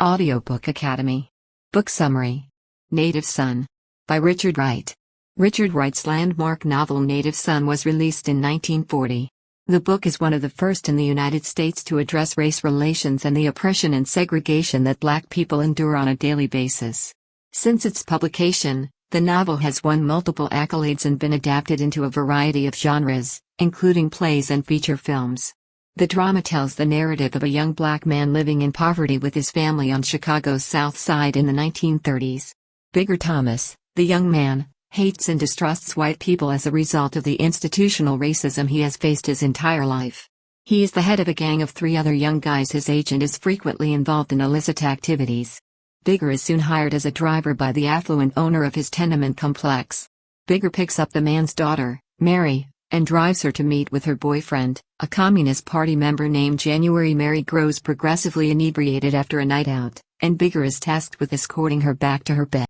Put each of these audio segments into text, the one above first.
Audiobook Academy. Book Summary. Native Son. By Richard Wright. Richard Wright's landmark novel Native Son was released in 1940. The book is one of the first in the United States to address race relations and the oppression and segregation that Black people endure on a daily basis. Since its publication, the novel has won multiple accolades and been adapted into a variety of genres, including plays and feature films. The drama tells the narrative of a young Black man living in poverty with his family on Chicago's South Side in the 1930s. Bigger Thomas, the young man, hates and distrusts white people as a result of the institutional racism he has faced his entire life. He is the head of a gang of 3 other young guys his age and is frequently involved in illicit activities. Bigger is soon hired as a driver by the affluent owner of his tenement complex. Bigger picks up the man's daughter, Mary, and drives her to meet with her boyfriend, a Communist Party member named January. Mary grows progressively inebriated after a night out, and Bigger is tasked with escorting her back to her bed.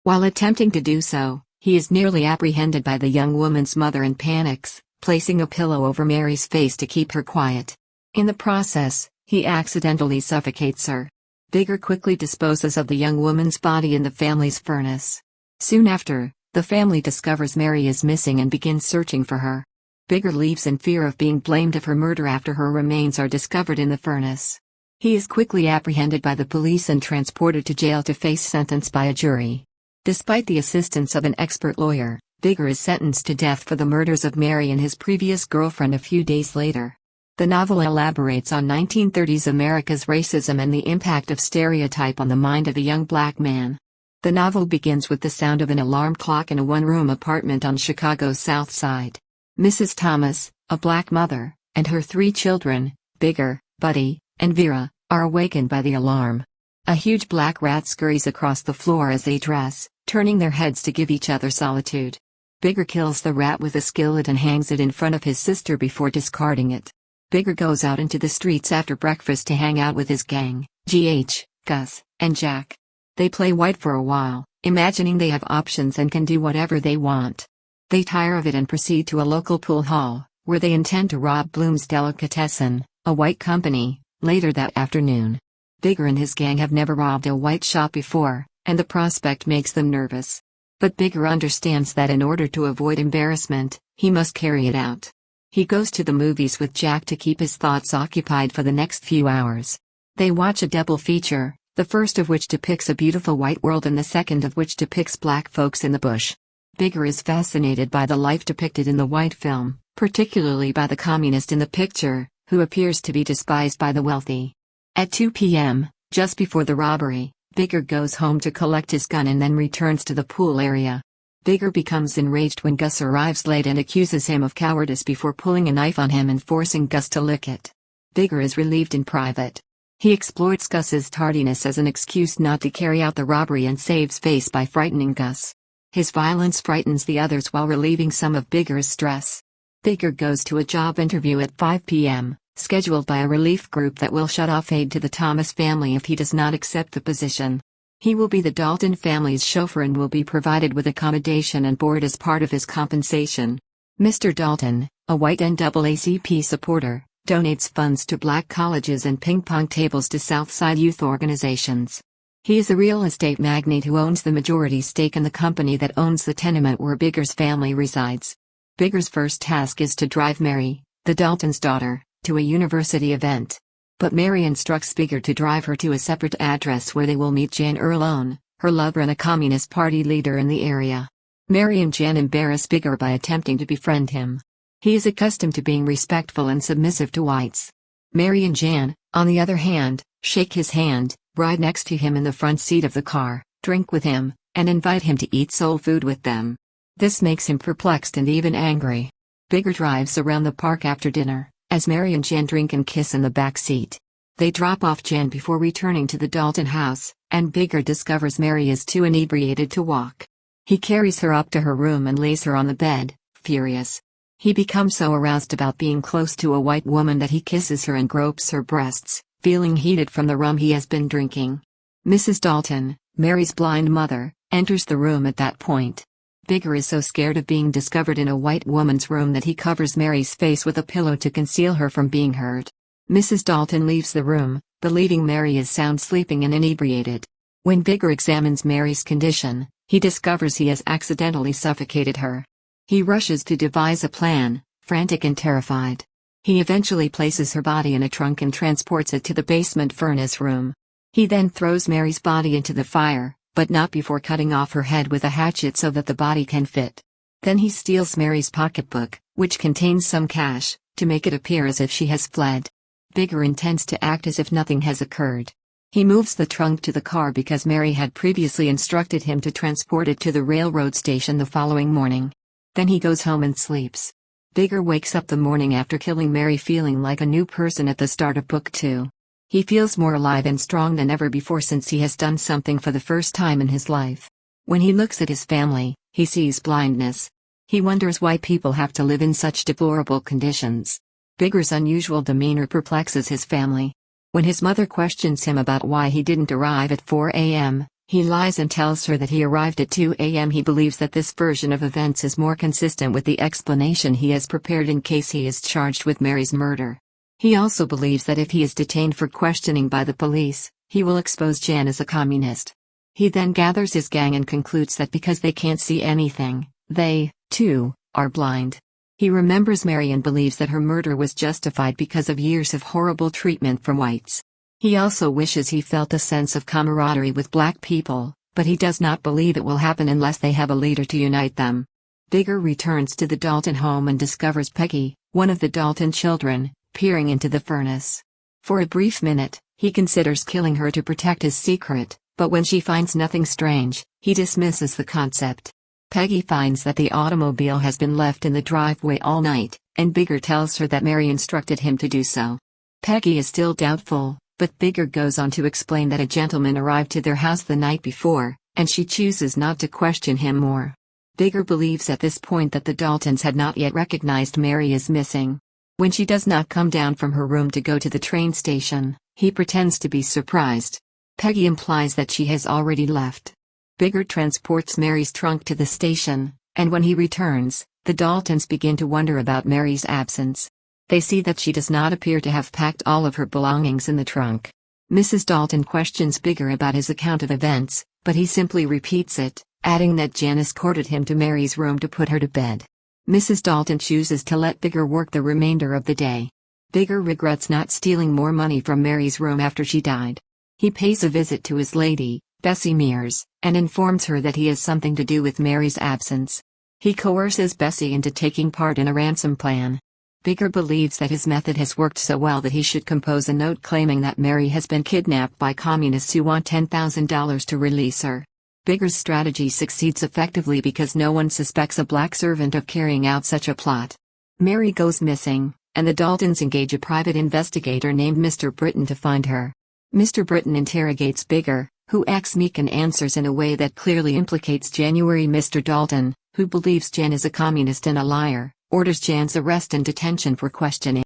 While attempting to do so, he is nearly apprehended by the young woman's mother and panics, placing a pillow over Mary's face to keep her quiet. In the process, he accidentally suffocates her. Bigger quickly disposes of the young woman's body in the family's furnace. Soon after, the family discovers Mary is missing and begins searching for her. Bigger leaves in fear of being blamed of her murder after her remains are discovered in the furnace. He is quickly apprehended by the police and transported to jail to face sentence by a jury. Despite the assistance of an expert lawyer, Bigger is sentenced to death for the murders of Mary and his previous girlfriend a few days later. The novel elaborates on 1930s America's racism and the impact of stereotype on the mind of a young Black man. The novel begins with the sound of an alarm clock in a one-room apartment on Chicago's South Side. Mrs. Thomas, a Black mother, and her 3 children, Bigger, Buddy, and Vera, are awakened by the alarm. A huge black rat scurries across the floor as they dress, turning their heads to give each other solitude. Bigger kills the rat with a skillet and hangs it in front of his sister before discarding it. Bigger goes out into the streets after breakfast to hang out with his gang, G.H., Gus, and Jack. They play white for a while, imagining they have options and can do whatever they want. They tire of it and proceed to a local pool hall, where they intend to rob Bloom's Delicatessen, a white company, later that afternoon. Bigger and his gang have never robbed a white shop before, and the prospect makes them nervous. But Bigger understands that in order to avoid embarrassment, he must carry it out. He goes to the movies with Jack to keep his thoughts occupied for the next few hours. They watch a double feature, the first of which depicts a beautiful white world and the second of which depicts Black folks in the bush. Bigger is fascinated by the life depicted in the white film, particularly by the communist in the picture, who appears to be despised by the wealthy. At 2 p.m., just before the robbery, Bigger goes home to collect his gun and then returns to the pool area. Bigger becomes enraged when Gus arrives late and accuses him of cowardice before pulling a knife on him and forcing Gus to lick it. Bigger is relieved in private. He exploits Gus's tardiness as an excuse not to carry out the robbery and saves face by frightening Gus. His violence frightens the others while relieving some of Bigger's stress. Bigger goes to a job interview at 5 p.m., scheduled by a relief group that will shut off aid to the Thomas family if he does not accept the position. He will be the Dalton family's chauffeur and will be provided with accommodation and board as part of his compensation. Mr. Dalton, a white NAACP supporter, donates funds to Black colleges and ping-pong tables to Southside youth organizations. He is a real estate magnate who owns the majority stake in the company that owns the tenement where Bigger's family resides. Bigger's first task is to drive Mary, the Dalton's daughter, to a university event. But Mary instructs Bigger to drive her to a separate address where they will meet Jan Erlone, her lover and a Communist Party leader in the area. Mary and Jan embarrass Bigger by attempting to befriend him. He is accustomed to being respectful and submissive to whites. Mary and Jan, on the other hand, shake his hand, ride next to him in the front seat of the car, drink with him, and invite him to eat soul food with them. This makes him perplexed and even angry. Bigger drives around the park after dinner, as Mary and Jan drink and kiss in the back seat. They drop off Jan before returning to the Dalton house, and Bigger discovers Mary is too inebriated to walk. He carries her up to her room and lays her on the bed, furious. He becomes so aroused about being close to a white woman that he kisses her and gropes her breasts, feeling heated from the rum he has been drinking. Mrs. Dalton, Mary's blind mother, enters the room at that point. Bigger is so scared of being discovered in a white woman's room that he covers Mary's face with a pillow to conceal her from being heard. Mrs. Dalton leaves the room, believing Mary is sound sleeping and inebriated. When Bigger examines Mary's condition, he discovers he has accidentally suffocated her. He rushes to devise a plan, frantic and terrified. He eventually places her body in a trunk and transports it to the basement furnace room. He then throws Mary's body into the fire, but not before cutting off her head with a hatchet so that the body can fit. Then he steals Mary's pocketbook, which contains some cash, to make it appear as if she has fled. Bigger intends to act as if nothing has occurred. He moves the trunk to the car because Mary had previously instructed him to transport it to the railroad station the following morning. Then he goes home and sleeps. Bigger wakes up the morning after killing Mary feeling like a new person at the start of Book 2. He feels more alive and strong than ever before since he has done something for the first time in his life. When he looks at his family, he sees blindness. He wonders why people have to live in such deplorable conditions. Bigger's unusual demeanor perplexes his family. When his mother questions him about why he didn't arrive at 4 a.m., he lies and tells her that he arrived at 2 a.m. He believes that this version of events is more consistent with the explanation he has prepared in case he is charged with Mary's murder. He also believes that if he is detained for questioning by the police, he will expose Jan as a communist. He then gathers his gang and concludes that because they can't see anything, they, too, are blind. He remembers Mary and believes that her murder was justified because of years of horrible treatment from whites. He also wishes he felt a sense of camaraderie with black people, but he does not believe it will happen unless they have a leader to unite them. Bigger returns to the Dalton home and discovers Peggy, one of the Dalton children, peering into the furnace. For a brief minute, he considers killing her to protect his secret, but when she finds nothing strange, he dismisses the concept. Peggy finds that the automobile has been left in the driveway all night, and Bigger tells her that Mary instructed him to do so. Peggy is still doubtful, but Bigger goes on to explain that a gentleman arrived to their house the night before, and she chooses not to question him more. Bigger believes at this point that the Daltons had not yet recognized Mary as missing. When she does not come down from her room to go to the train station, he pretends to be surprised. Peggy implies that she has already left. Bigger transports Mary's trunk to the station, and when he returns, the Daltons begin to wonder about Mary's absence. They see that she does not appear to have packed all of her belongings in the trunk. Mrs. Dalton questions Bigger about his account of events, but he simply repeats it, adding that Jan escorted him to Mary's room to put her to bed. Mrs. Dalton chooses to let Bigger work the remainder of the day. Bigger regrets not stealing more money from Mary's room after she died. He pays a visit to his lady, Bessie Mears, and informs her that he has something to do with Mary's absence. He coerces Bessie into taking part in a ransom plan. Bigger believes that his method has worked so well that he should compose a note claiming that Mary has been kidnapped by communists who want $10,000 to release her. Bigger's strategy succeeds effectively because no one suspects a black servant of carrying out such a plot. Mary goes missing, and the Daltons engage a private investigator named Mr. Britton to find her. Mr. Britton interrogates Bigger, who acts meek and answers in a way that clearly implicates January. Mr. Dalton, who believes Jan is a communist and a liar, orders Jan's arrest and detention for questioning.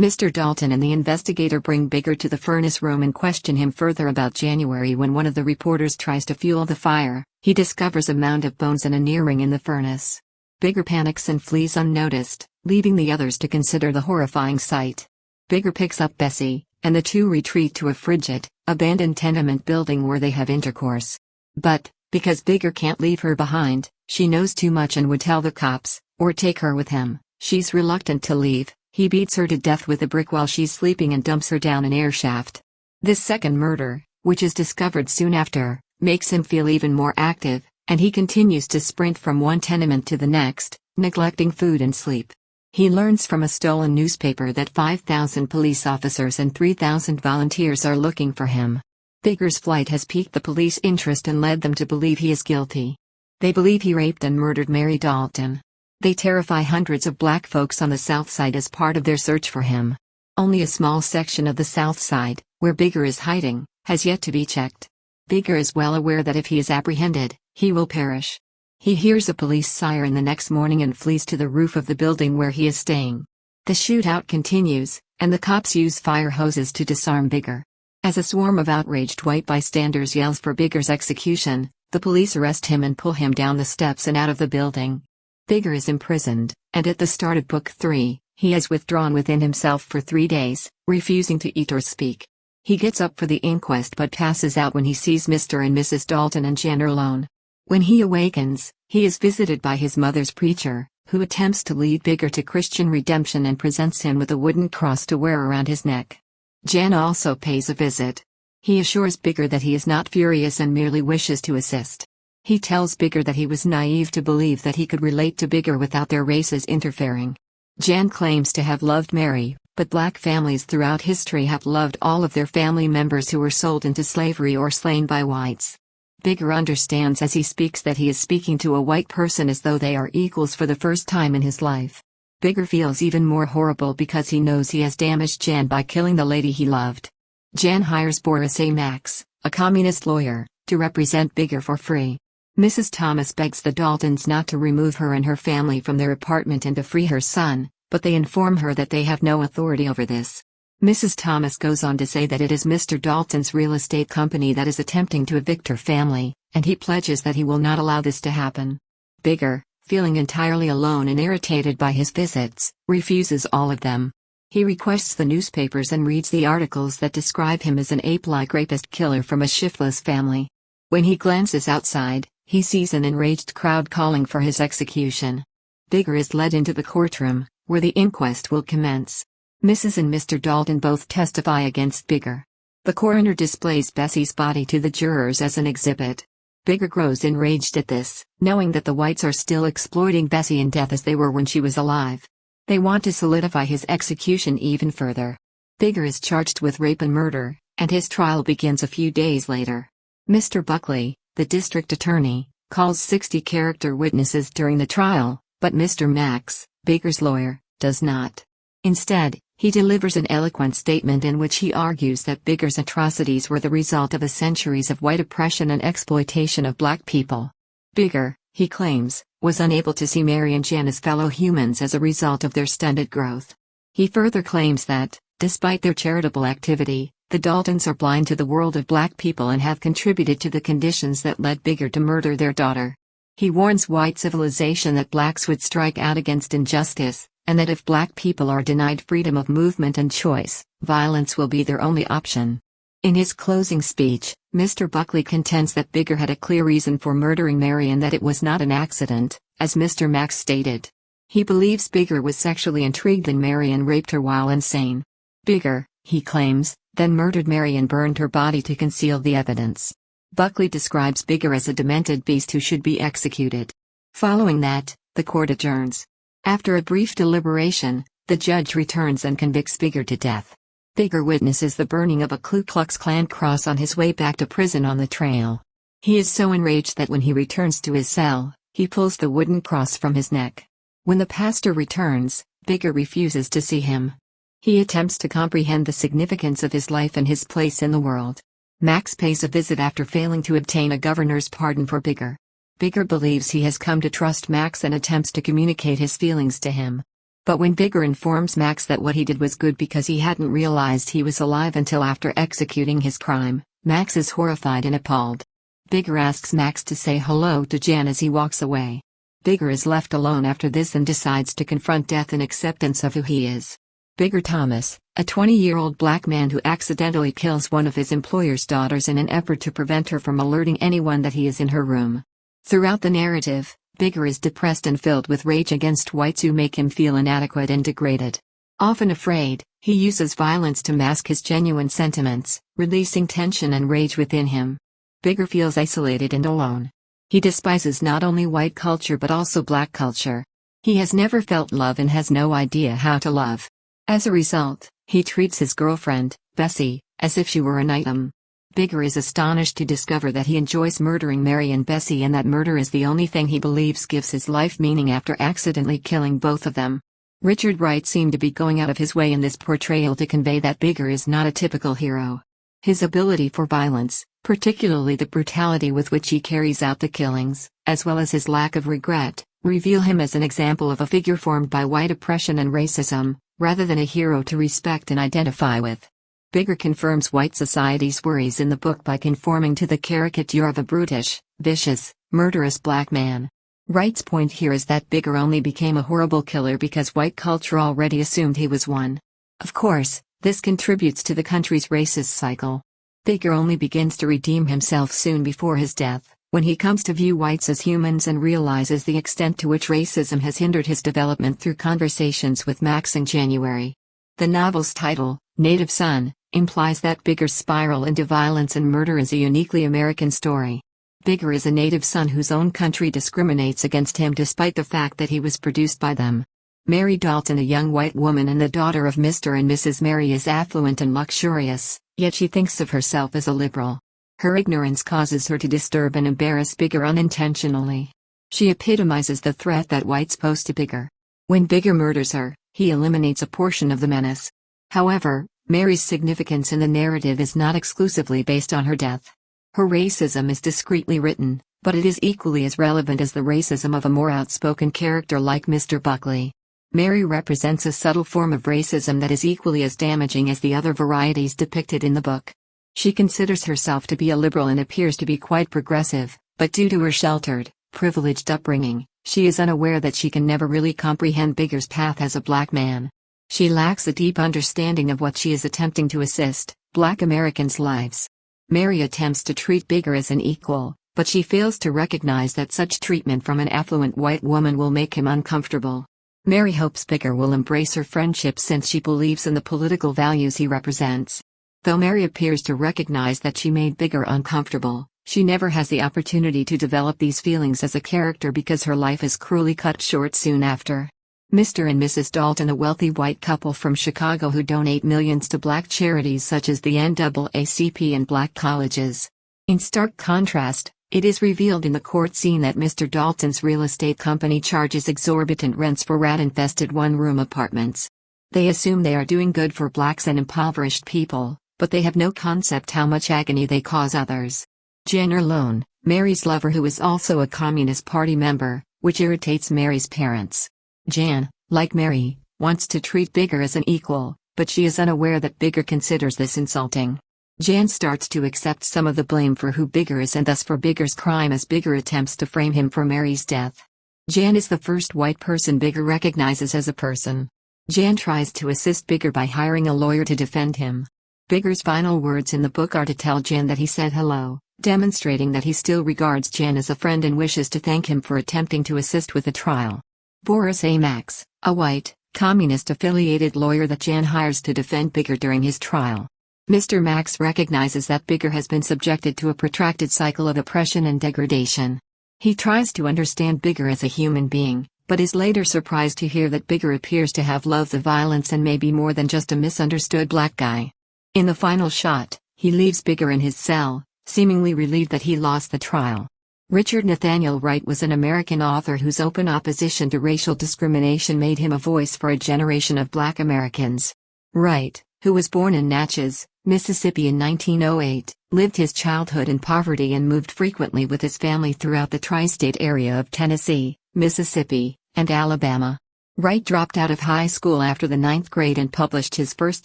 Mr. Dalton and the investigator bring Bigger to the furnace room and question him further about January. When one of the reporters tries to fuel the fire, he discovers a mound of bones and an earring in the furnace. Bigger panics and flees unnoticed, leaving the others to consider the horrifying sight. Bigger picks up Bessie, and the two retreat to a frigid, abandoned tenement building where they have intercourse. But, because Bigger can't leave her behind, she knows too much and would tell the cops, or take her with him. She's reluctant to leave. He beats her to death with a brick while she's sleeping and dumps her down an air shaft. This second murder, which is discovered soon after, makes him feel even more active, and he continues to sprint from one tenement to the next, neglecting food and sleep. He learns from a stolen newspaper that 5,000 police officers and 3,000 volunteers are looking for him. Bigger's flight has piqued the police interest and led them to believe he is guilty. They believe he raped and murdered Mary Dalton. They terrify hundreds of black folks on the South Side as part of their search for him. Only a small section of the South Side, where Bigger is hiding, has yet to be checked. Bigger is well aware that if he is apprehended, he will perish. He hears a police siren the next morning and flees to the roof of the building where he is staying. The shootout continues, and the cops use fire hoses to disarm Bigger. As a swarm of outraged white bystanders yells for Bigger's execution, the police arrest him and pull him down the steps and out of the building. Bigger is imprisoned, and at the start of Book 3, he has withdrawn within himself for 3 days, refusing to eat or speak. He gets up for the inquest but passes out when he sees Mr. and Mrs. Dalton and Jan alone. When he awakens, he is visited by his mother's preacher, who attempts to lead Bigger to Christian redemption and presents him with a wooden cross to wear around his neck. Jan also pays a visit. He assures Bigger that he is not furious and merely wishes to assist. He tells Bigger that he was naive to believe that he could relate to Bigger without their races interfering. Jan claims to have loved Mary, but black families throughout history have loved all of their family members who were sold into slavery or slain by whites. Bigger understands as he speaks that he is speaking to a white person as though they are equals for the first time in his life. Bigger feels even more horrible because he knows he has damaged Jan by killing the lady he loved. Jan hires Boris A. Max, a communist lawyer, to represent Bigger for free. Mrs. Thomas begs the Daltons not to remove her and her family from their apartment and to free her son, but they inform her that they have no authority over this. Mrs. Thomas goes on to say that it is Mr. Dalton's real estate company that is attempting to evict her family, and he pledges that he will not allow this to happen. Bigger, feeling entirely alone and irritated by his visits, refuses all of them. He requests the newspapers and reads the articles that describe him as an ape-like rapist killer from a shiftless family. When he glances outside, he sees an enraged crowd calling for his execution. Bigger is led into the courtroom, where the inquest will commence. Mrs. and Mr. Dalton both testify against Bigger. The coroner displays Bessie's body to the jurors as an exhibit. Bigger grows enraged at this, knowing that the whites are still exploiting Bessie in death as they were when she was alive. They want to solidify his execution even further. Bigger is charged with rape and murder, and his trial begins a few days later. Mr. Buckley, the district attorney, calls 60 character witnesses during the trial, but Mr. Max, Bigger's lawyer, does not. Instead, he delivers an eloquent statement in which he argues that Bigger's atrocities were the result of a centuries of white oppression and exploitation of black people. Bigger, he claims, was unable to see Mary and Jan as fellow humans as a result of their stunted growth. He further claims that, despite their charitable activity, the Daltons are blind to the world of black people and have contributed to the conditions that led Bigger to murder their daughter. He warns white civilization that blacks would strike out against injustice, and that if black people are denied freedom of movement and choice, violence will be their only option. In his closing speech, Mr. Buckley contends that Bigger had a clear reason for murdering Mary and that it was not an accident, as Mr. Max stated. He believes Bigger was sexually intrigued in Mary and raped her while insane. Bigger, he claims, then murdered Mary and burned her body to conceal the evidence. Buckley describes Bigger as a demented beast who should be executed. Following that, the court adjourns. After a brief deliberation, the judge returns and convicts Bigger to death. Bigger witnesses the burning of a Ku Klux Klan cross on his way back to prison on the trail. He is so enraged that when he returns to his cell, he pulls the wooden cross from his neck. When the pastor returns, Bigger refuses to see him. He attempts to comprehend the significance of his life and his place in the world. Max pays a visit after failing to obtain a governor's pardon for Bigger. Bigger believes he has come to trust Max and attempts to communicate his feelings to him. But when Bigger informs Max that what he did was good because he hadn't realized he was alive until after executing his crime, Max is horrified and appalled. Bigger asks Max to say hello to Jan as he walks away. Bigger is left alone after this and decides to confront death in acceptance of who he is. Bigger Thomas, a 20-year-old black man who accidentally kills one of his employer's daughters in an effort to prevent her from alerting anyone that he is in her room. Throughout the narrative, Bigger is depressed and filled with rage against whites who make him feel inadequate and degraded. Often afraid, he uses violence to mask his genuine sentiments, releasing tension and rage within him. Bigger feels isolated and alone. He despises not only white culture but also black culture. He has never felt love and has no idea how to love. As a result, he treats his girlfriend, Bessie, as if she were an item. Bigger is astonished to discover that he enjoys murdering Mary and Bessie and that murder is the only thing he believes gives his life meaning after accidentally killing both of them. Richard Wright seemed to be going out of his way in this portrayal to convey that Bigger is not a typical hero. His ability for violence, particularly the brutality with which he carries out the killings, as well as his lack of regret, reveal him as an example of a figure formed by white oppression and racism, rather than a hero to respect and identify with. Bigger confirms white society's worries in the book by conforming to the caricature of a brutish, vicious, murderous black man. Wright's point here is that Bigger only became a horrible killer because white culture already assumed he was one. Of course, This contributes to the country's racist cycle. Bigger only begins to redeem himself soon before his death, when he comes to view whites as humans and realizes the extent to which racism has hindered his development through conversations with Max in January. The novel's title, Native Son, implies that Bigger's spiral into violence and murder is a uniquely American story. Bigger is a native son whose own country discriminates against him despite the fact that he was produced by them. Mary Dalton, a young white woman and the daughter of Mr. and Mrs. Mary, is affluent and luxurious, yet she thinks of herself as a liberal. Her ignorance causes her to disturb and embarrass Bigger unintentionally. She epitomizes the threat that whites pose to Bigger. When Bigger murders her, he eliminates a portion of the menace. However, Mary's significance in the narrative is not exclusively based on her death. Her racism is discreetly written, but it is equally as relevant as the racism of a more outspoken character like Mr. Buckley. Mary represents a subtle form of racism that is equally as damaging as the other varieties depicted in the book. She considers herself to be a liberal and appears to be quite progressive, but due to her sheltered, privileged upbringing, she is unaware that she can never really comprehend Bigger's path as a black man. She lacks a deep understanding of what she is attempting to assist, Black Americans' lives. Mary attempts to treat Bigger as an equal, but she fails to recognize that such treatment from an affluent white woman will make him uncomfortable. Mary hopes Bigger will embrace her friendship since she believes in the political values he represents. Though Mary appears to recognize that she made Bigger uncomfortable, she never has the opportunity to develop these feelings as a character because her life is cruelly cut short soon after. Mr. and Mrs. Dalton, a wealthy white couple from Chicago who donate millions to black charities such as the NAACP and black colleges. In stark contrast, it is revealed in the court scene that Mr. Dalton's real estate company charges exorbitant rents for rat-infested one-room apartments. They assume they are doing good for blacks and impoverished people, but they have no concept how much agony they cause others. Jan Erlone, Mary's lover, who is also a Communist Party member, which irritates Mary's parents. Jan, like Mary, wants to treat Bigger as an equal, but she is unaware that Bigger considers this insulting. Jan starts to accept some of the blame for who Bigger is and thus for Bigger's crime as Bigger attempts to frame him for Mary's death. Jan is the first white person Bigger recognizes as a person. Jan tries to assist Bigger by hiring a lawyer to defend him. Bigger's final words in the book are to tell Jan that he said hello, demonstrating that he still regards Jan as a friend and wishes to thank him for attempting to assist with the trial. Boris A. Max, a white, communist-affiliated lawyer that Jan hires to defend Bigger during his trial. Mr. Max recognizes that Bigger has been subjected to a protracted cycle of oppression and degradation. He tries to understand Bigger as a human being, but is later surprised to hear that Bigger appears to have loved the violence and may be more than just a misunderstood black guy. In the final shot, he leaves Bigger in his cell, seemingly relieved that he lost the trial. Richard Nathaniel Wright was an American author whose open opposition to racial discrimination made him a voice for a generation of black Americans. Wright, who was born in Natchez, Mississippi in 1908, lived his childhood in poverty and moved frequently with his family throughout the tri-state area of Tennessee, Mississippi, and Alabama. Wright dropped out of high school after the 9th grade and published his first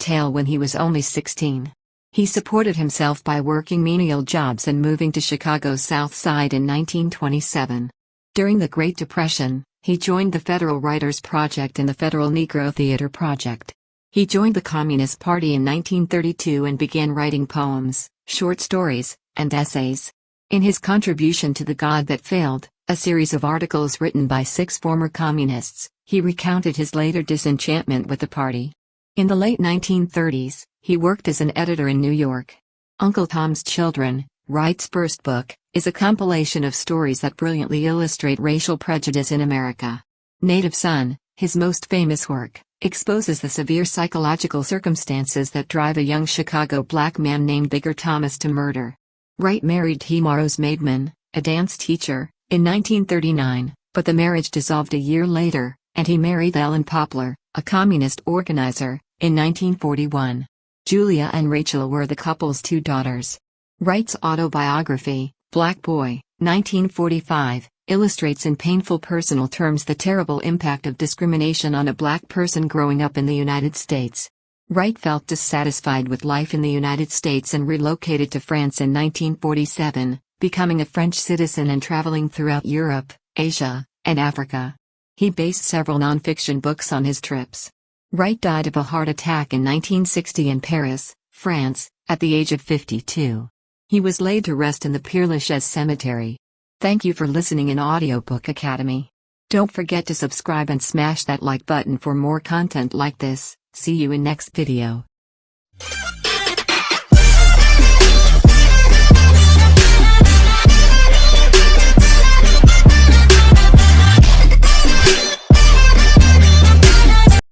tale when he was only 16. He supported himself by working menial jobs and moving to Chicago's South Side in 1927. During the Great Depression, he joined the Federal Writers Project and the Federal Negro Theater Project. He joined the Communist Party in 1932 and began writing poems, short stories, and essays. In his contribution to The God That Failed, a series of articles written by 6 former communists, he recounted his later disenchantment with the party. In the late 1930s, he worked as an editor in New York. Uncle Tom's Children, Wright's first book, is a compilation of stories that brilliantly illustrate racial prejudice in America. Native Son, his most famous work, exposes the severe psychological circumstances that drive a young Chicago black man named Bigger Thomas to murder. Wright married T. Rose Maidman, a dance teacher, in 1939, but the marriage dissolved a year later, and he married Ellen Poplar, a communist organizer, in 1941. Julia and Rachel were the couple's 2 daughters. Wright's autobiography, Black Boy, 1945, illustrates in painful personal terms the terrible impact of discrimination on a black person growing up in the United States. Wright felt dissatisfied with life in the United States and relocated to France in 1947, becoming a French citizen and traveling throughout Europe, Asia, and Africa. He based several nonfiction books on his trips. Wright died of a heart attack in 1960 in Paris, France, at the age of 52. He was laid to rest in the Père Lachaise Cemetery. Thank you for listening in Audiobook Academy. Don't forget to subscribe and smash that like button for more content like this. See you in next video.